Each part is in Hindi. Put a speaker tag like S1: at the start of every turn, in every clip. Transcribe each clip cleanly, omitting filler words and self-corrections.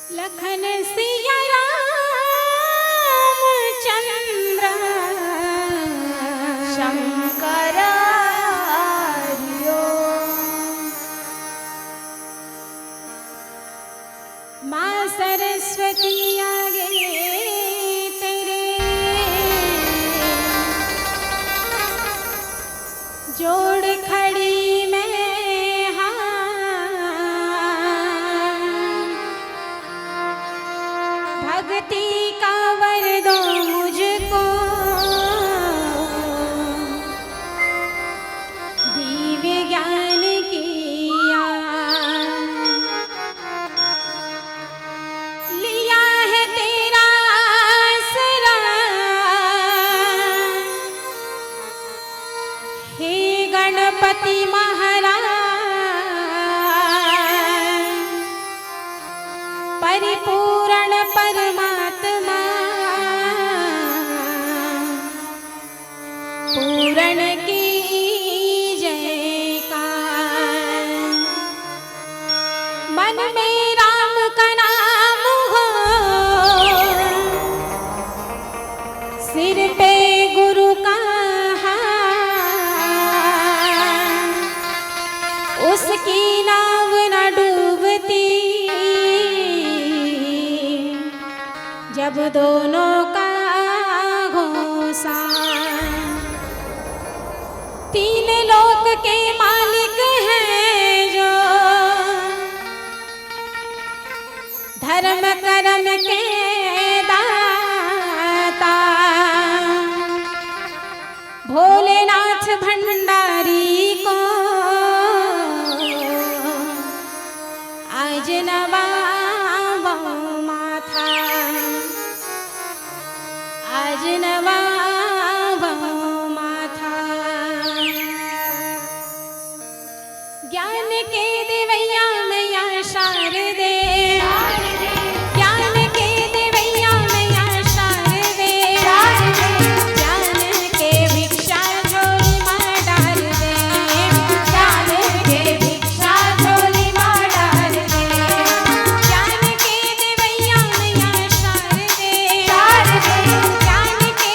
S1: लखन सिया राम चंद्र
S2: शंकर हरिओ।
S1: माँ सरस्वती आगे तेरे जोड़ खड़ी मैं भक्ति का वर दो मुझको, दिव्य ज्ञान किया लिया है तेरा आसरा। हे गणपति महाराज परिपूर्ण परमात्मा, पूरण की जयकार। मन में राम का नाम हो, सिर पे गुरु का हाथ, उसकी नाव न डूबती जब दोनों का घोसा। तीन लोक के मालिक हैं जो, धर्म कर्म के दाता, भोलेनाथ भंडारी को आज नवाबो माथा, आज नवाबो माथा। ज्ञान के दिवैया मैया शारदे, ज्ञान के दिवैया मैया शारदे, ज्ञान के भिक्षा झोली माँ डाल दे, ज्ञान के भिक्षा झोली माँ डाल दे। ज्ञान के दिवैया मैया शारदे, ज्ञान के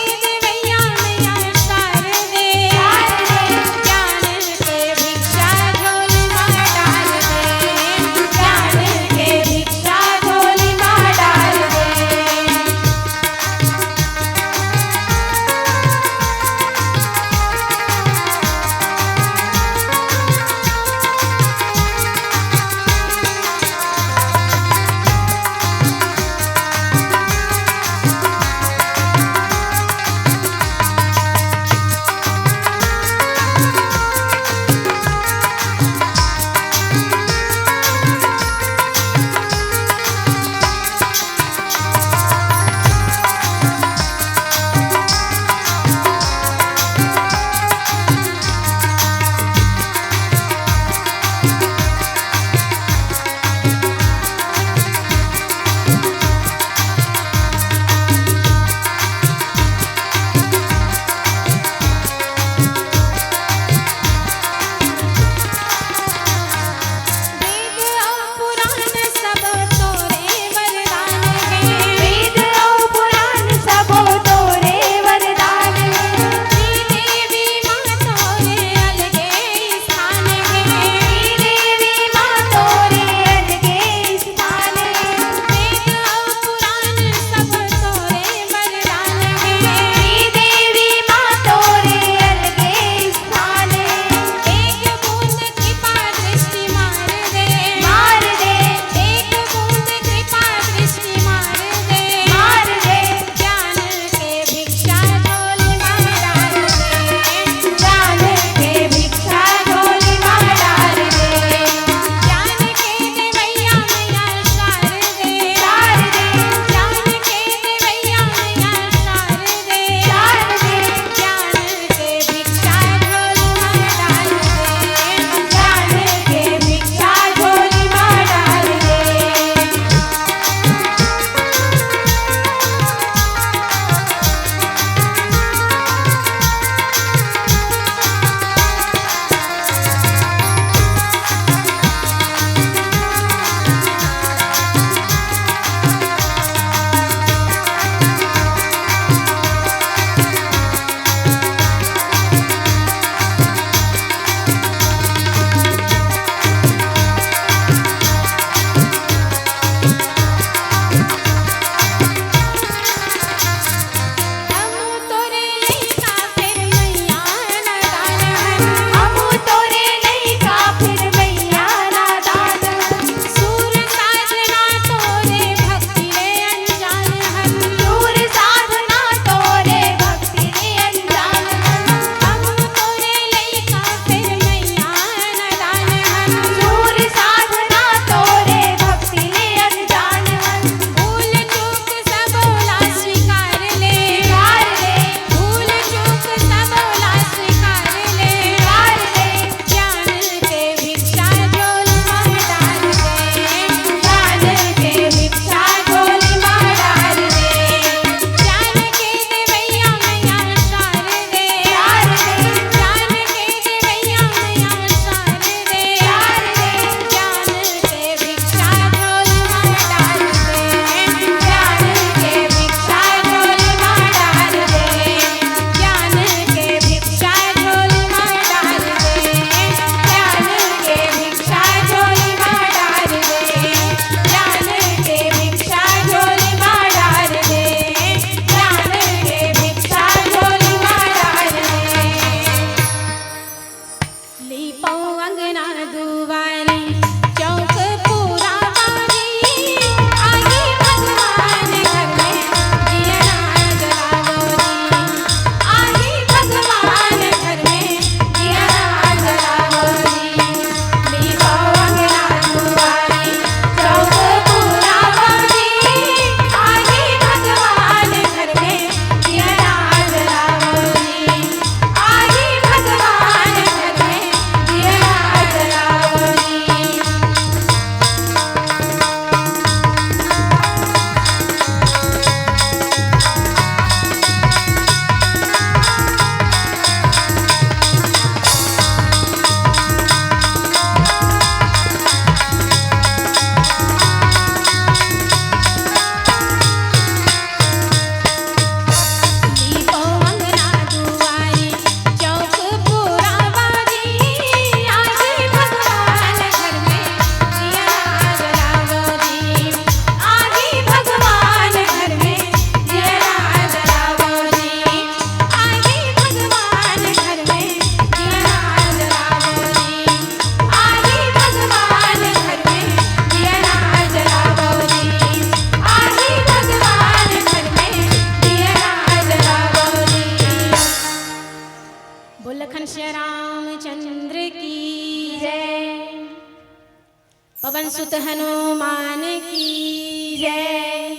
S1: सुत हनुमान की जय।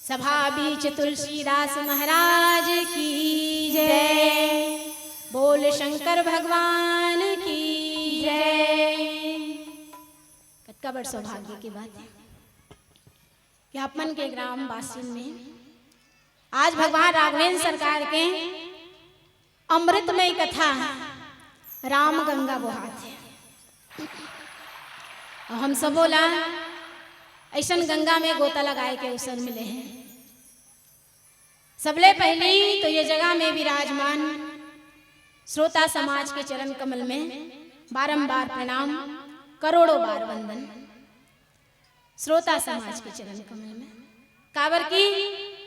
S1: सभा बीच तुलसीदास महाराज की जय। बोल शंकर भगवान की जय। कतका बड़ सौभाग्य की बात है कि अपन के ग्राम बासिन में आज भगवान राघवेंद्र सरकार के अमृतमय कथा राम गंगा बहात है। और हम सब बोला ऐसन गंगा में गोता लगाए के अवसर मिले हैं। सबले पहली तो ये जगह में विराजमान श्रोता समाज के चरण कमल में बारंबार प्रणाम, करोड़ों बार वंदन। श्रोता समाज के चरण कमल में काबर की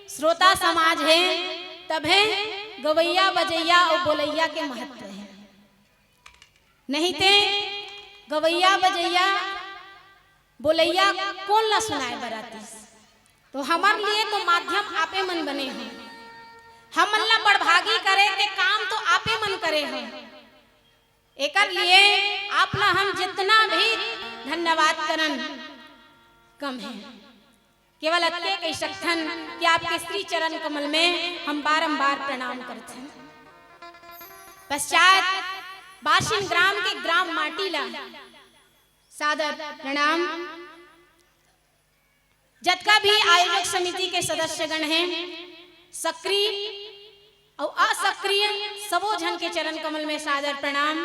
S1: श्रोता समाज है तब है गवैया बजैया और बोलैया के महत्व है। नहीं ते गवैया बजैया बोलैया कौन ना सुनाए बराती। तो हमारे लिए तो माध्यम आपे मन बने हैं। हम मन ला बड़भागी करे के काम तो आपे मन करे हैं। एकर लिए आप ला हम जितना भी धन्यवाद करन कम है। केवल अत्य कई सकथन कि आपके श्री चरण कमल में हम बारंबार प्रणाम करते हैं। पश्चात बासिन ग्राम के ग्राम माटीला सादर प्रणाम। जतका भी आयोजक समिति के सदस्यगण हैं, सक्रिय और असक्रिय सबो जन के चरण कमल में सादर प्रणाम।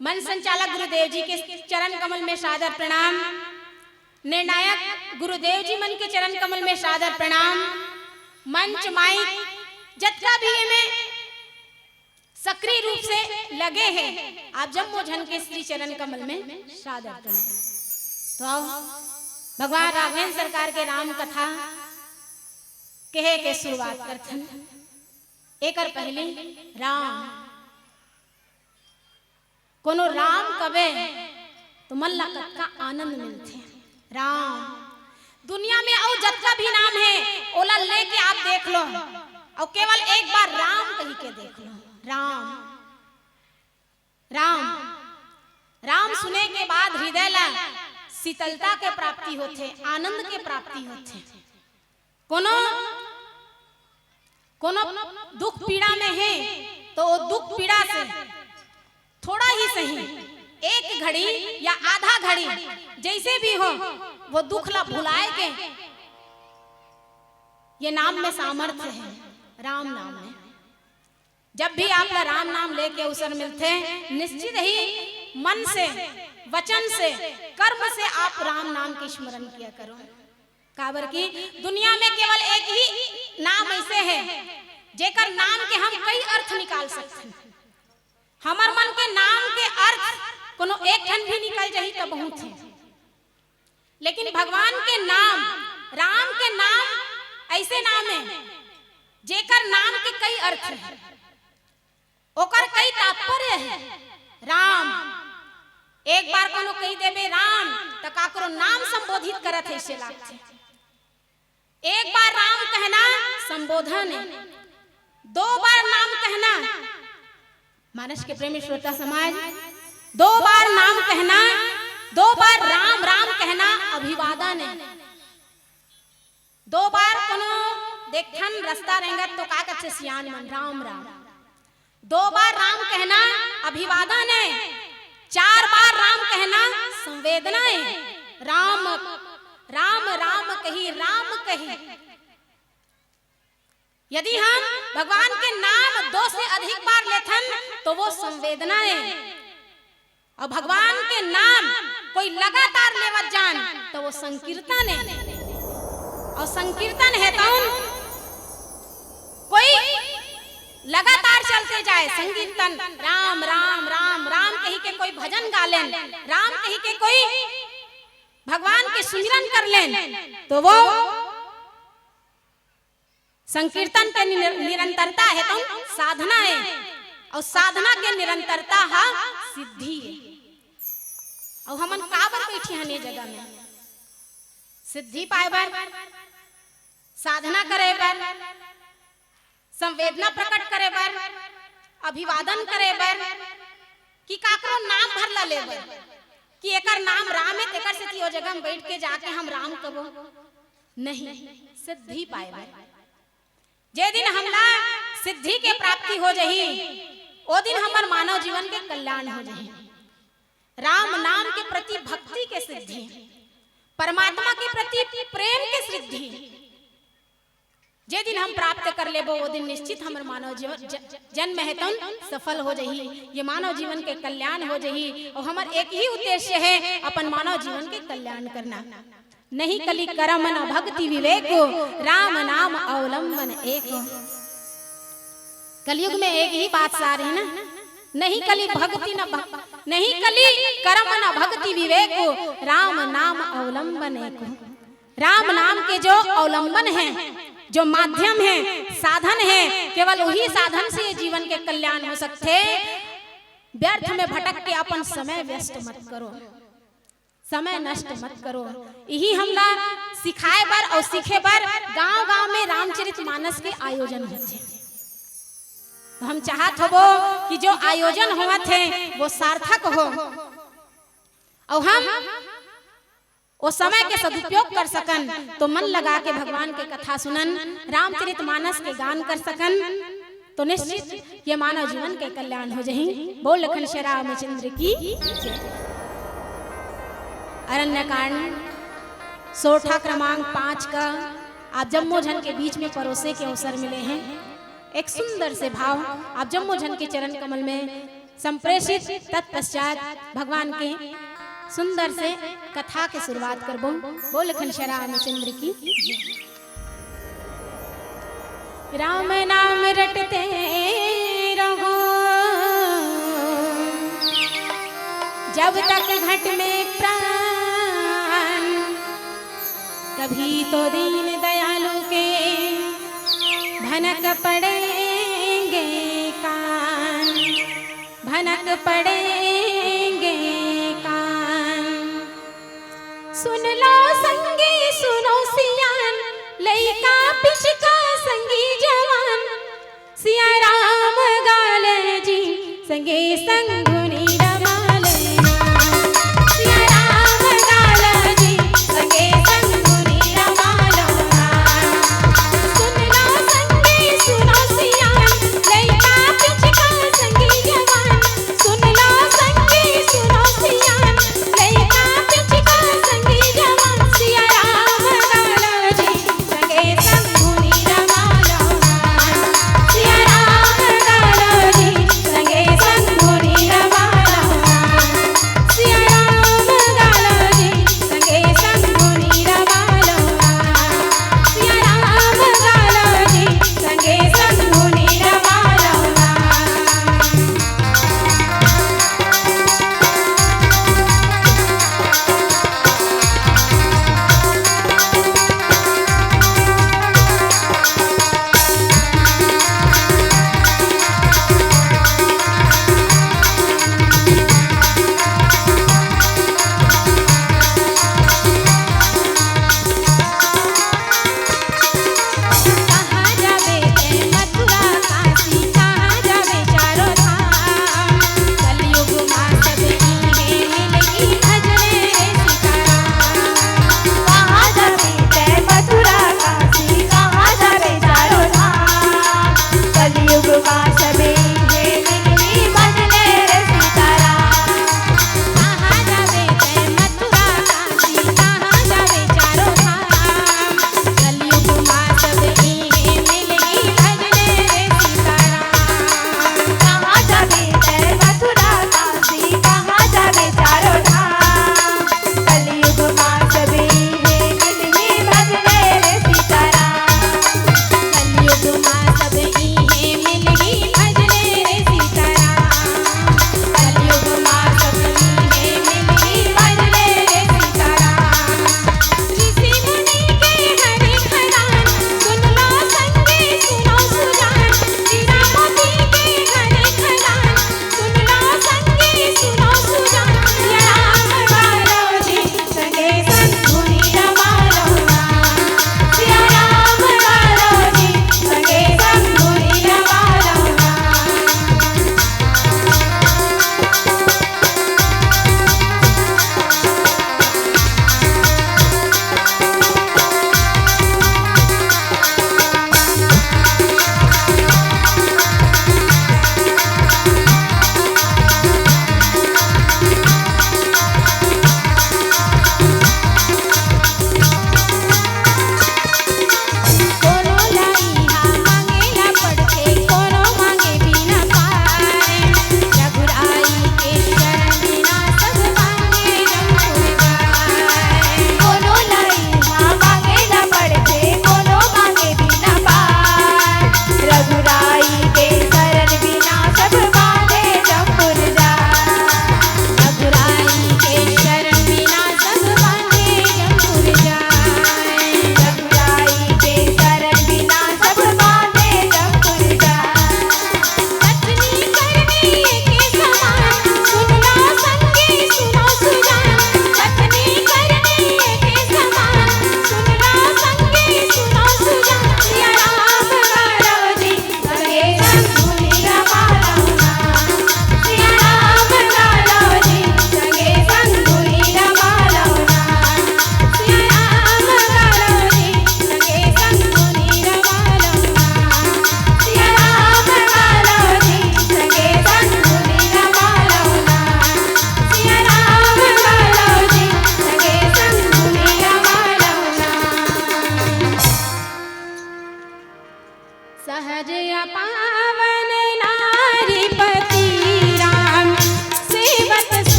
S1: मन संचालक गुरुदेव जी के चरण कमल में सादर प्रणाम। निर्णायक गुरुदेव जी मन के चरण कमल में सादर प्रणाम। मंच माइक जतका भी में सक्रिय रूप से लगे हैं, आप जम्मो जन के श्री चरण कमल में सादर प्रणाम। तो आओ भगवान राघवेंद्र सरकार के राम कथा कहे के शुरुआत करथन। एकर पहले राम कोनो राम कबे तो मन ला कतका आनंद मिलथे। राम दुनिया में और जतका भी नाम है ओला लेके आप देख लो और केवल एक बार राम कही के देख लो। राम राम राम सुने के बाद हृदय ला शीतलता के प्राप्ति होते, आनंद के प्राप्ति होते। कोनो कोनो दुख पीड़ा में है तो वो दुख पीड़ा से थोड़ा ही सही एक घड़ी या आधा घड़ी जैसे भी हो वो दुख ला भुलाए के ये नाम में सामर्थ्य है। राम नाम है। जब भी आप राम नाम लेके अवसर मिलते निश्चित ही मन से, वचन से, कर्म से आप राम नाम की स्मरण किया करो। काबर की दुनिया में केवल एक ही नाम ऐसे है जेकर नाम के हम कई अर्थ निकाल सकते हैं। हमार मन के नाम के अर्थ कोनो एक ठन भी निकल जाही तो बहुत है, लेकिन भगवान के नाम, राम के नाम ऐसे नाम है जेकर नाम के कई अर्थ है, ओकर कई तात्पर्य है। राम एक बार कोनो कही देबे राम तो काकरो नाम संबोधित करत है ऐसे लागथे। एक बार राम कहना संबोधन है, दो बार नाम कहना मानस के प्रेमी श्रोता समाज, दो बार नाम कहना, दो बार राम राम कहना अभिवादन है। दो बार कोनो देखन रास्ता रेंगत तो का कथे सियान मन राम राम। दो बार राम कहना अभिवादन है, चार बार राम कहना संवेदना है। राम राम राम कही राम कही। यदि हम भगवान के नाम 2 से अधिक बार लेथन तो वो संवेदना है, और भगवान के नाम कोई लगातार लेवत जान तो वो संकीर्तन है। और संकीर्तन है तो कोई लगातार चलते जाए संकीर्तन, राम राम राम राम कही के कोई भजन गा लेन, राम कही के कोई भगवान के सुमिरन कर लेन तो वो संकीर्तन के निरंतरता है तो साधना है, और साधना के निरंतरता है सिद्धि है। और हमन काबर बैठी हन ये जगह में सिद्धि पाए बर, साधना करे बर, संवेदना प्रकट करे बर, अभिवादन करे बर, कि काकरो नाम भर ला ले बर। कि एकर नाम राम है, एकर से थियो जगह में बैठ के जाके हम राम कबो नहीं सिद्धि पाए। जे दिन हमला सिद्धि के प्राप्ति हो जही ओ दिन हमर मानव जीवन के कल्याण हो जही। राम नाम के प्रति भक्ति के सिद्धि, परमात्मा के प्रति प्रेम के सिद्धि जे दिन हम प्राप्त कर लेबो वो दिन निश्चित हमर मानव जीवन जन्म है तुम सफल हो जही, ये मानव जीवन के कल्याण हो जही। और हमर एक ही उद्देश्य है अपन मानव जीवन के कल्याण करना। नहीं कली कर्म न भक्ति विवेक, राम नाम अवलंबन एक। कलयुग में एक ही बात सार है ना, नहीं कली भक्ति न नहीं कली कर्म न भक्ति विवेक, राम नाम अवलंबन एक। राम नाम के जो अवलंबन है, जो माध्यम है, साधन है, केवल वही साधन से ये जीवन के कल्याण हो सकते। व्यर्थ में भटक के अपन समय व्यस्त मत करो, समय नष्ट मत करो। यही हमला सिखाए बर और सीखे बर गांव-गांव में रामचरितमानस के आयोजन होते। हम चाहत होबो कि जो आयोजन होवत है वो सार्थक हो और हम वो समय के सदुपयोग कर सकन, तो मन लगा के भगवान के कथा सुनन, रामचरितमानस के गान कर सकन, तो निश्चित ये मानव जीवन के कल्याण हो जही। बोल लखन श्री रामचंद्र की जय। अरण्यकांड सोठा क्रमांक 5 का आप जम्मो जन के बीच में परोसे के अवसर मिले हैं। एक सुंदर से भाव आप जम्मो जन के चरण कमल में संप्रेषित, तत्पश्चात भगवान के सुंदर से कथा के शुरुआत करबो। बोल लखन श्री रामचंद्र की जय। राम नाम रटते रहो जब तक घट में प्राण, कभी तो दीन दयालु के भनक पड़ेंगे कान, भनक पड़ेंगे कान। सुन लो संगी सुनो सियान, लइका पिचका संगी जवान, सिया राम गाले जी संगे संग धुनी रमाले नाम, सिया राम गाले जी संगे संग धुनी रमालो नाम। सुन लो संगी सुनो सियान, लइका पिचका संगी जवान, सुन लो संगी सुनो सियान, लइका पिचका संगी जवान,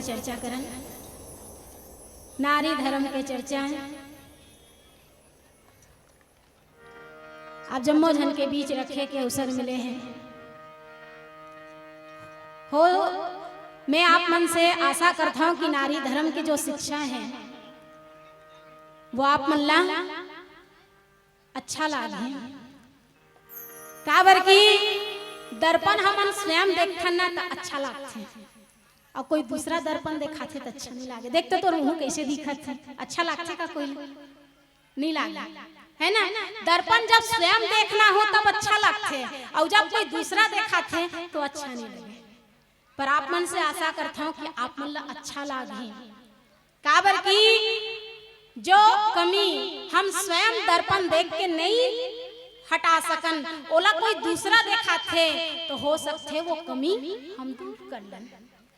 S1: चर्चा करन, नारी धर्म के चर्चा है। आप जम्मो जन के बीच रखे के अवसर मिले हैं हो। मैं आप मन से आशा करता हूं कि नारी धर्म की जो शिक्षा है वो आप मन ला अच्छा लागे। काबर की दर्पण हमन स्वयं देखथन ना तो अच्छा लागथे, और कोई दूसरा दर्पण देखाथे तो अच्छा नहीं लागे। देखते तो मुंह कैसे दिखत है, अच्छा लागथे का? कोई नहीं लागे, है ना। दर्पण जब स्वयं देखना हो तब अच्छा लगते, और जब कोई दूसरा देखाथे तो अच्छा नहीं लगे। पर आप मन से आशा करता हूँ कि आप मन ला अच्छा लागे। काबर की जो कमी हम स्वयं दर्पण देख के नहीं हटा सकन, ओला कोई दूसरा देखाथे तो हो सकते वो कमी हम दूर कर लन,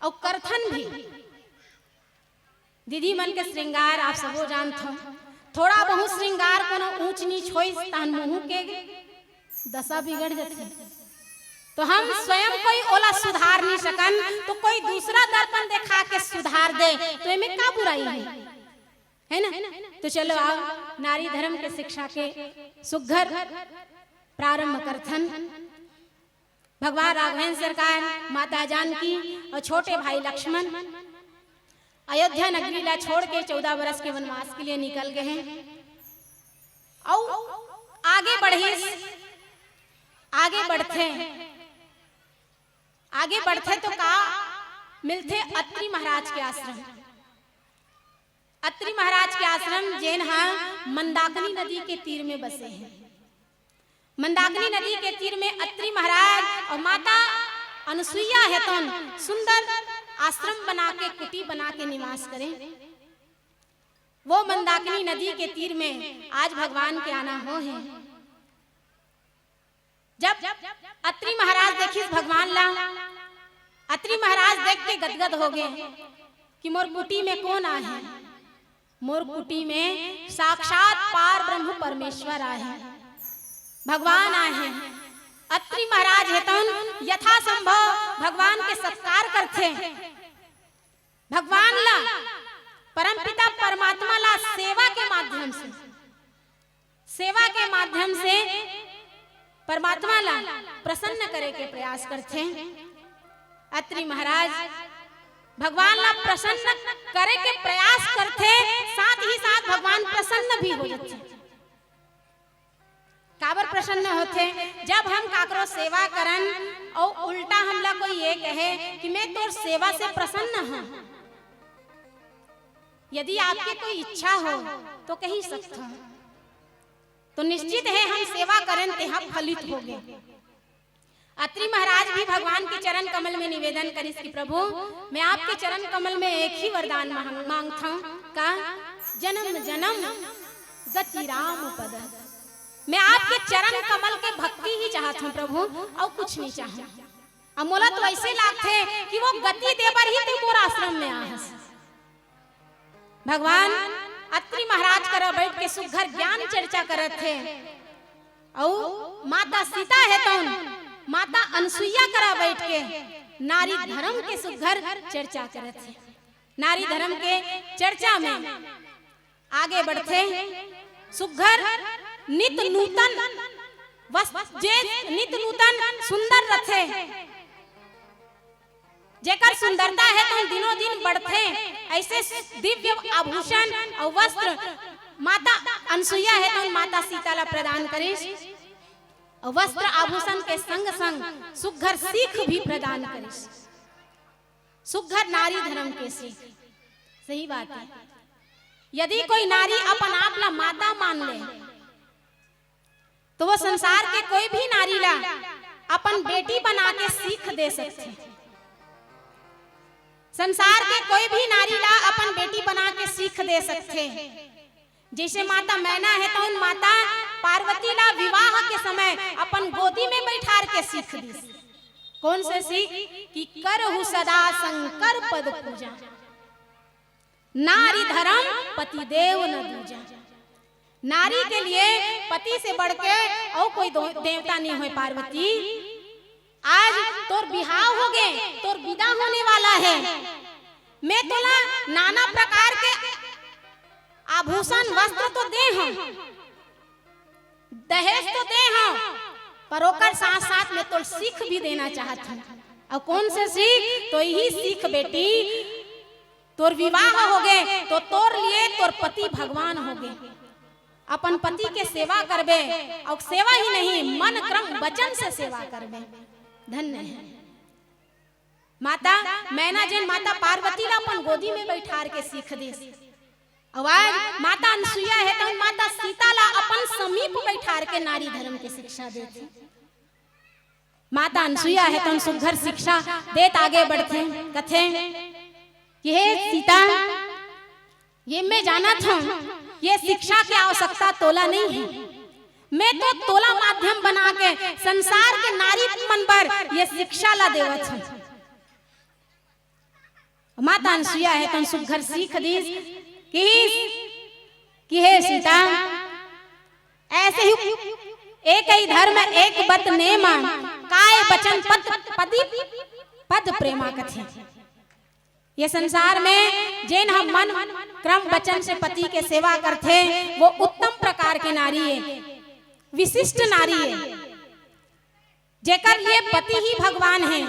S1: और करथन भी। दीदी मन के श्रृंगार आप सबो जानथो, थोड़ा बहुत श्रृंगार कोनो ऊंच नीच होई तहन मुंह के दशा बिगड़ जाती। तो हम स्वयं कोई ओला सुधार नहीं सकन, तो कोई दूसरा दर्पण दिखा के सुधार दे तो इनमें क्या बुराई है ना। तो चलो आओ नारी धर्म के शिक्षा के सुघर प्रारंभ करथन। भगवान राघवेंद्र सरकार, माता जानकी और छोटे भाई लक्ष्मण अयोध्या नगरी ला छोड़ के 14 वर्ष के वनवास के लिए निकल गए हैं। और आगे बढ़ते तो का मिलते अत्रि महाराज के आश्रम। अत्रि महाराज के आश्रम जेन मंदाकिनी नदी के तीर में बसे हैं। मंदाकिनी नदी के तीर में अत्रि महाराज और माता अनुसुईया है तो सुंदर आश्रम बना के, कुटी बना के निवास करें। वो मंदाकिनी नदी के तीर में आज भगवान के आना हो है। जब अत्रि महाराज देखिस भगवान ला, अत्रि महाराज देख के गदगद हो गए कि मोर कुटी में कौन आए हैं। मोर कुटी में साक्षात पार ब्रह्म परमेश्वर आए हैं, भगवान आए हैं। अत्रि महाराज है तो यथा संभव भगवान के सत्कार करते, भगवान ला परमपिता परमात्मा ला सेवा के माध्यम से परमात्मा ला प्रसन्न करे के प्रयास करते। अत्रि महाराज भगवान ला प्रसन्न करे के प्रयास करते, साथ ही साथ भगवान प्रसन्न भी हो जाते। काबर प्रसन्न होते? जब हम काकरो सेवा करन और उल्टा हमला कोई ये कहे कि मैं तोर सेवा से प्रसन्न हूं, यदि आपकी कोई इच्छा हो तो कही सकते हो, तो निश्चित है हम सेवा करें ते हम फलित हो गए। अत्रि महाराज भी भगवान के चरण कमल में निवेदन करिस कि प्रभु मैं आपके चरण कमल में एक ही वरदान मांगता हूं का जन्म जन्म गति राम पद। मैं आपके चरण कमल के भक्ति ही चाहता हूं प्रभु, और कुछ नहीं चाहता। अब मोला तो ऐसे लागते कि वो गति देवर ही तू मोर आश्रम में आहस। भगवान अत्रि महाराज कर बैठ के सुघर ज्ञान चर्चा करत थे, और माता सीता है तो माता अनुसुईया करा बैठ के नारी धर्म के सुघर चर्चा करत थे। नारी धर्म के चर्चा में आगे बढ़ते सुघर नित नूतन सुंदर रथे, जेकर सुंदरता है तो दिनों दिन बढ़ते। ऐसे दिव्य आभूषण और वस्त्र माता अनुसुईया है तो माता सीता ला प्रदान करिस, और वस्त्र आभूषण के संग संग सुघर सीख भी प्रदान करिस। सुघर नारी धर्म के सीख। सही बात है, यदि कोई नारी अपन आप ला माता मान ले तो वो संसार के कोई भी नारी ला अपन बेटी बना के सीख दे सकते। संसार के कोई भी नारी ला अपन बेटी बना के सीख दे सकते। जैसे माता मैना है तो उन माता पार्वती ला विवाह के समय अपन गोदी में बैठार के सीख दी। कौन से सीख? कि करहु सदा शंकर पद पूजा, नारी धर्म पति देव न दूजा। नारी के लिए पति से बढ़ के और कोई देवता नहीं हो। पार्वती आज तोर बिहाव हो गए, तोर विदा होने वाला है, मैं तोला नाना प्रकार के आभूषण वस्त्र तो दे हम, दहेज तो दे हम, पर ओकर साथ साथ में तो सीख भी देना चाहत हूँ। और कौन से सीख? तो यही सीख बेटी, तोर विवाह हो गए तो तोर लिए तोर पति भगवान हो गए, अपन पति के सेवा करबे, और सेवा ही नहीं मन क्रम वचन से सेवा करबे। धन्य है माता मैना जैन माता पार्वती ला अपन गोदी में बैठार के सीख दे। आवाज माता अनसुईया है तो माता सीता ला अपन समीप बैठार के नारी धर्म के शिक्षा देती। माता अनसुईया है तो सुघर शिक्षा देत आगे बढ़ते कथे कि हे सीता, ये मैं जाना था ये शिक्षा की आवश्यकता तोला नहीं है, मैं तो तोला माध्यम बना के संसार के नारी मन पर ये शिक्षा ला देवत हूँ। माता अनसुईया है तो सुघर सीख दी कि हे सीता, ऐसे ही एक ही धर्म एक बत नेमा, काय बचन पद प्रेमा कथे। ये संसार में जैन हम मन क्रम वचन से पति के सेवा करते वो उत्तम प्रकार के नारी है, विशिष्ट नारी है, जेकर ये पति ही भगवान है।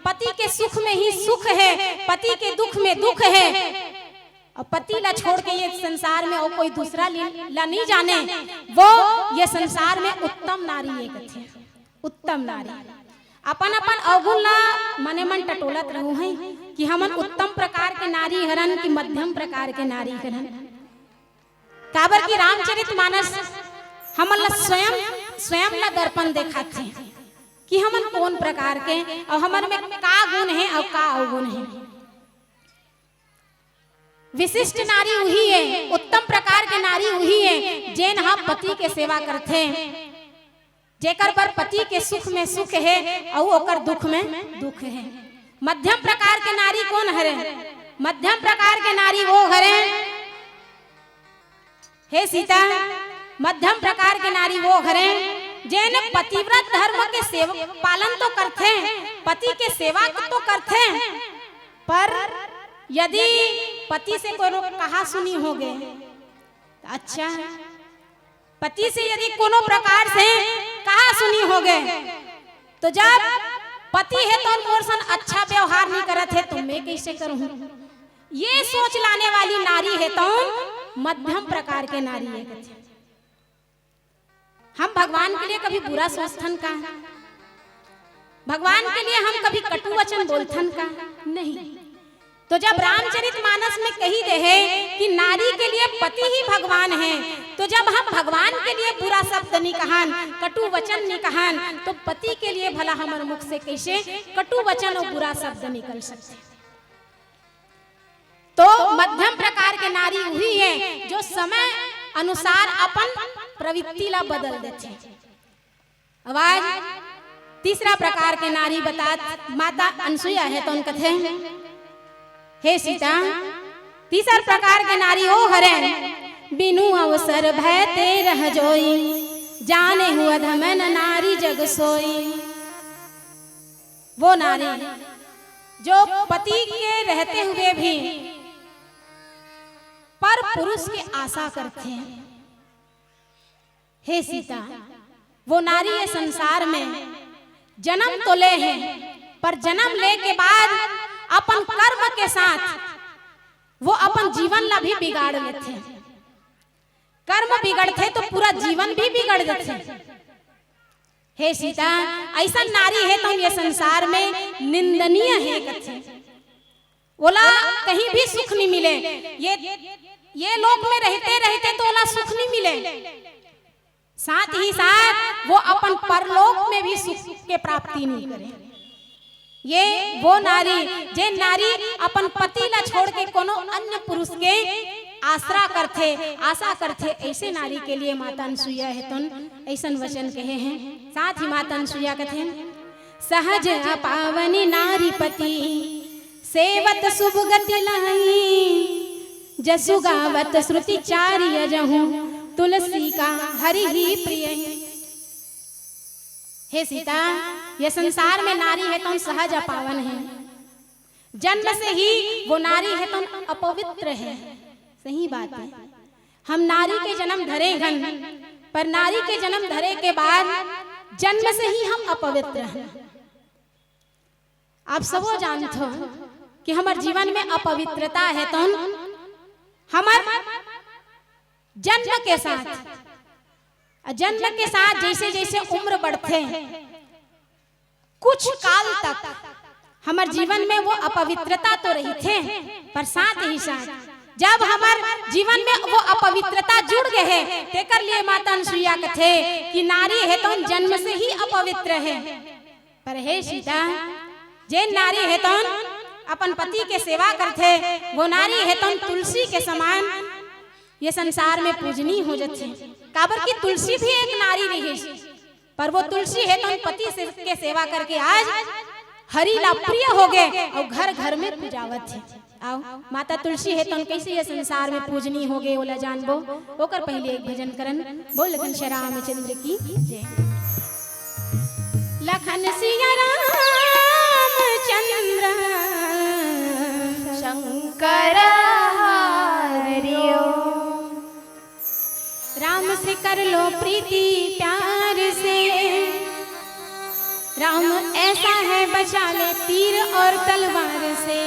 S1: पति के सुख में ही सुख है, पति के दुख में दुख है, और पति ला छोड़ के ये संसार में और कोई दूसरा ला नहीं जाने, वो ये संसार में उत्तम नारी है कथे। उत्तम नारी अपन अपन अवगुण ला मने मन टटोलत रहू है कि हमन उत्तम प्रकार के नारी हरन की मध्यम प्रकार के नारी हरन। काबर की रामचरितमानस हमन ला स्वयं ला दर्पण देखाते कि हमन कौन प्रकार के और हमन में का गुण है और का अवगुण है। विशिष्ट नारी वही है, उत्तम प्रकार के नारी वही है जैन हम पति के सेवा करते, जेकर पर पति के सुख में सुख है और ओकर दुख में दुख है। मध्यम प्रकार के नारी कौन हरे? मध्यम प्रकार के नारी वो हरे हे सीता, मध्यम प्रकार के नारी वो हरे जैन पतिव्रत धर्म के सेवा पालन तो करते हैं, पति के सेवा तो करते हैं, पर यदि पति से कोई कहा सुनी हो गए तो अच्छा, पति से यदि कोनो प्रकार से कहा सुनी हो गए तो जब पति है तो मोर सन अच्छा व्यवहार नहीं करत है तो मैं कैसे करूं? ये सोच लाने वाली नारी है तो मध्यम प्रकार के नारी है। हम भगवान के लिए कभी बुरा सोचथन का? भगवान के लिए हम कभी कटु वचन बोलथन का? नहीं। तो जब रामचरितमानस में कही दे है कि नारी के लिए पति ही भगवान है, तो जब हम भगवान के लिए बुरा शब्द नहीं कहन, कटु वचन नहीं कहन, तो पति के लिए भला हमारे मुख से कैसे कटु वचन और बुरा शब्द निकल सकते? तो मध्यम प्रकार के नारी वही है जो समय अनुसार अपन प्रवृत्ति ला बदल देते। आवाज तीसरा प्रकार के नारी बतात माता अनसुईया है तो उनका थे हे सीता, तीसरा प्रकार के नारी ओ हरे बिनु अवसर भय ते रह जोई, जाने हुआ धमन नारी जग सोई। वो नारी जो पति के रहते हुए भी पर पुरुष की आशा करते हैं। हे सीता, वो नारी ये संसार में जन्म तो ले है, पर जन्म ले के बाद अपन कर्म के साथ वो अपन जीवन ला भी बिगाड़ लेते हैं। कर्म बिगड़ते तो पूरा जीवन भी बिगड़ जाते। हे सीता, ऐसा नारी है तो ये संसार में निंदनीय है कथे। ओला कहीं भी सुख नहीं मिले, ये लोक में रहते रहते तो ओला सुख नहीं मिले, साथ ही साथ वो अपन परलोक में भी सुख के प्राप्ति नहीं करे। ये वो नारी जे नारी अपन पति ला छोड़ के कोनो अन्य पुरुष के आशा करते, ऐसे नारी के लिए माता अनसुईया है तो ऐसा वचन कहे हैं। साथ ही माता अनसुईया कहते हैं सहज पावनी नारी पति सेवत शुभ गति लाई, जसु गावत श्रुति चार्य जहूं तुलसी का हरि ही प्रिय। हे सीता, ये संसार में नारी है तो सहज पावन है, जन्म से ही वो नारी है तो अपवित्र है। सही बात है, हम नारी के जन्म धरे घन, पर नारी के जन्म धरे के बाद जन्म से ही हम अपवित्र हैं। आप सबो जानते हो कि हमारे जीवन में अपवित्रता है तो हमारे जन्म के साथ जैसे जैसे उम्र बढ़ते कुछ काल तक हमारे जीवन में वो अपवित्रता तो रही थे, पर साथ ही साथ जब हमारे जीवन में वो अपवित्रता जुड़ गए है, तेकर लिए माता अनुसुईया कथे कि नारी है तो जन्म से ही अपवित्र है। पर हे सीता, जे नारी है तो अपन पति के सेवा करते, वो नारी है तो तुलसी के समान ये संसार में पूजनीय हो जाती। काबर की तुलसी भी एक नारी रही, पर वो तुलसी है तो पति के सेवा करके आज हरि ला प्रिय हो गए और घर घर में पूजावत है। आओ माता तुलसी है तो कैसे ये संसार में पूजनीय हो गए ओला जानबो। ओकर पहले एक भजन करन, बोल लखन श्री रामचंद्र की जय। लखन सिया रामचंद्र
S2: शंकर हरिओ।
S1: राम से कर लो प्रीति प्यार से, राम ऐसा है बचा ले तीर और तलवार से।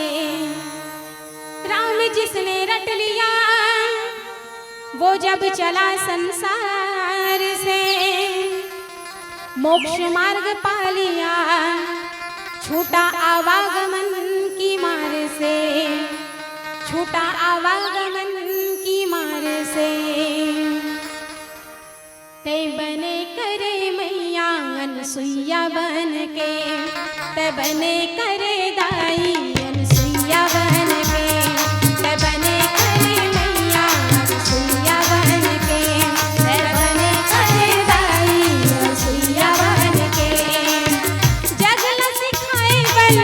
S1: राम जिसने रट लिया वो जब चला संसार से, मोक्ष मार्ग पा लिया छूटा आवागमन की मार से, छूटा आवागमन की मार से। ते बने करे मैया अनुसुईया बन के, ते बने करे दाई अनुसुईया बन के, ते बने करे मैया अनुसुईया बन के, ते बने करे दाई अनुसुईया बन के। जगला सिखाए बल,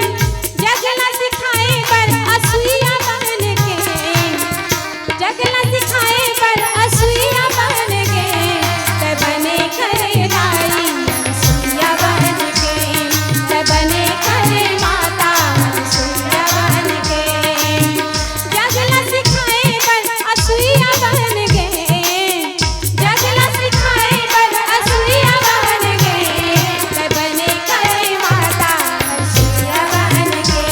S1: जगला सिखाए बल असुईया बन के, जगला सिखाए बल असुईया बन के। बने करे दाई अनुसुईया बन के, बने करे माता अनुसुईया बन के। जगला सिखाए बल असुईया बन के, जगला सिखाए बल असुईया बन के। बने करे माता अनुसुईया बन के,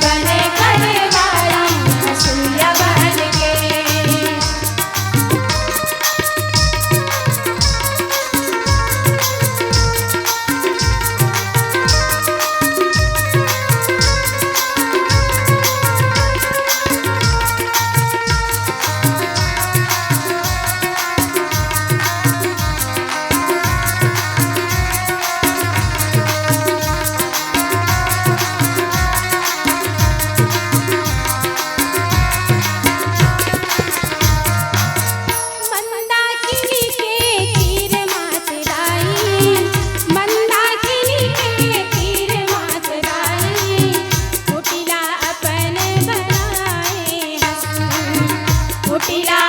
S1: बने करे दाई अनुसुईया बन के। कुटिला